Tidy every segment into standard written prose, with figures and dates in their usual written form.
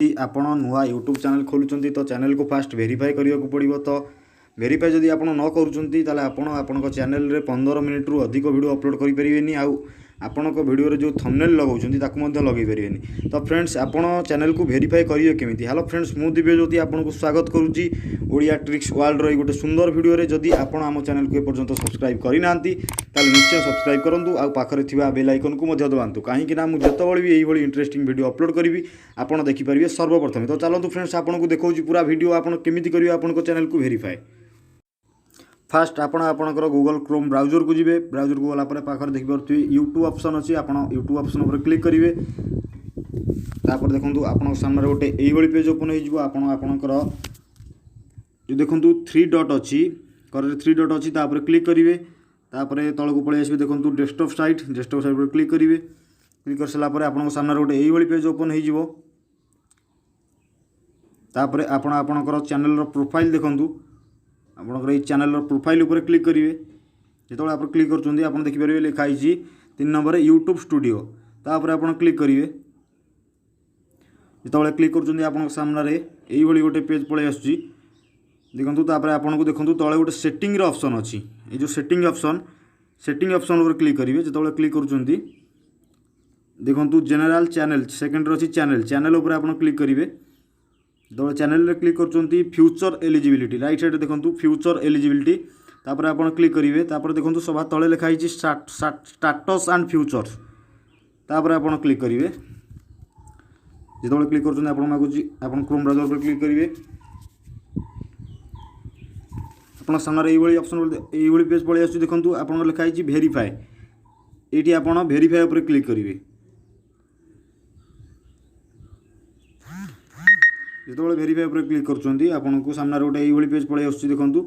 आपण नुआ YouTube channel खोलुचंती तो चैनल को फास्ट वेरीफाई करिया को पड़िबो। तो वेरीफाई जदि आपण न करूचंती ताले आपण आपन चैनल रे 15 मिनिट रु अधिक वीडियो अपलोड करि परिबेनी। आउ आपण को वीडियो रे जो थंबनेल लगाउचंती ताकू मध्ये लगै परिबेनी। तो फ्रेंड्स आपण चैनल को वेरीफाई करियो केमिति। हेलो फ्रेंड्स मु दिव्य ज्योति आपण को स्वागत करूची ओडिया ट्रिक्स वर्ल्ड रो गोटे सुंदर वीडियो रे। जदि आपण आम चैनल को एपर्यंत सब्सक्राइब करि नांती ताले निश्चय सब्सक्राइब करंतु आ पाखरे थिबा बेल आइकन को मध्ये दबांतु काहे ना मु जतबळी भी एही भली इंटरेस्टिंग वीडियो अपलोड करिवि आपण देखि परिबे सर्वप्रथम। तो चलंतु फ्रेंड्स आपण को देखौची पूरा वीडियो आपण केमिति करिवे आपण को चैनल को वेरीफाई। फास्ट आपणकर गूगल क्रोम ब्राउजर को जीवे। ब्राउजर को गला पर पाखर देखि परथि यूट्यूब ऑप्शन अछि। आपण यूट्यूब ऑप्शन पर क्लिक करिवे। तापर देखंतु आपण सामने गोटे एही भली पेज ओपन होई जिवो। आपण आपणकर जो देखंतु 3 डॉट अछि करे 3 डॉट अछि तापर क्लिक करिवे। तापर तळ को पळे आसीबे देखंतु डेस्कटॉप साइट पर क्लिक करिवे। क्लिक कर सला पर आपण सामने गोटे एही भली पेज ओपन होई जिवो। तापर आपण आपणकर चैनल रो प्रोफाइल देखंतु आपनकर चैनल प्रोफाइल ऊपर क्लिक करिवे। जो आप क्लिक कर आप देखिपारे लिखाई 3 नंबर यूट्यूब स्टूडियो। तापर आप क्लिक करिवे। जो क्लिक कर सामने यही भली गोटे पेज पड़े आसुची देखंतु। तापर आपन को देखंतु तळे गोटे सेटिंग रो ऑप्शन अछि। ए जो सेटिंग ऑप्शन ऊपर क्लिक करिवे। जो क्लिक कर देखंतु जनरल चैनल सेकंड रो अछि चैनल ऊपर आपन क्लिक करिवे। जो चैनल रे क्लिक कर फ्यूचर एलिजिबिलिटी राइट साइड देखंतु फ्यूचर एलिजिबिलिटी। तापर आपन क्लिक करिवे। तापर देखंतु सभा तळे लिखाई स्टेटस एंड फ्यूचर। तापर आपन क्लिक करिवे। जो क्लिक कर आपन मागुची आपन क्रोम ब्राउजर पर क्लिक करिवे। आपन सामने एही ऑप्शन एही पेज पळे आसु देखंतु आपन लिखाई वेरीफाई। एठी आपन वेरीफाई ऊपर क्लिक करिवे। जो वेरीफाई पर क्लिक कर सामने गोटे यही पेज पड़े आसुची देखंतु।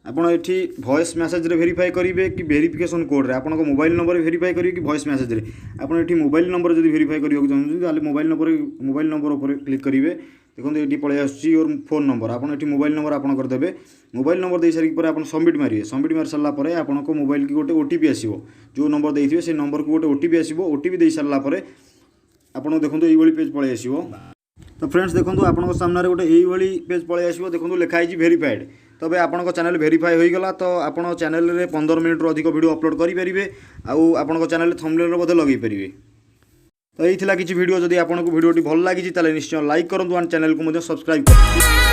आपड़ ये वॉइस मेसेज रे वेरीफाई करेंगे कि वेरिफिकेशन कोड रे आपन मोबाइल नंबर वेरीफाई करेंगे कि वॉइस मेसेज रे। आपड़ ये मोबाइल नंबर जब वेरीफाई करने चाहते मोबाइल नंबर उपर क्लिक करेंगे। देखो ये पड़े आसुची और फोन नंबर आपड़ ये मोबाइल नंबर आपंकर देवे। मोबाइल नंबर दे सारी आप सबमिट मारे। सबमिट मारी सारापर आपन को मोबाइल की गोटे ओटीपी आसो। जो नंबर देते से नंबर को गोटे ओटीपी आसो। ओटीपी दे सारापर आपन देखो यही पेज पड़े आसो। तो फ्रेंड्स देखो आपन सामने गोटे यही पेज पड़े आसो देखो लिखाई वेरीफाइड। तबे आपन चैनल वेरीफाई हो गला। तो आपन चैनल रे 15 मिनिट रो अधिक वीडियो अपलोड करि परिबे। आउ आपन चैनल थंबनेल रो बदे लगै परिबे। तो यही थिला किछि वीडियो। जदि आपन को वीडियोटी भल लागिछि ताले निश्चय लाइक करंतु और चैनल को मधे सब्सक्राइब करंतु।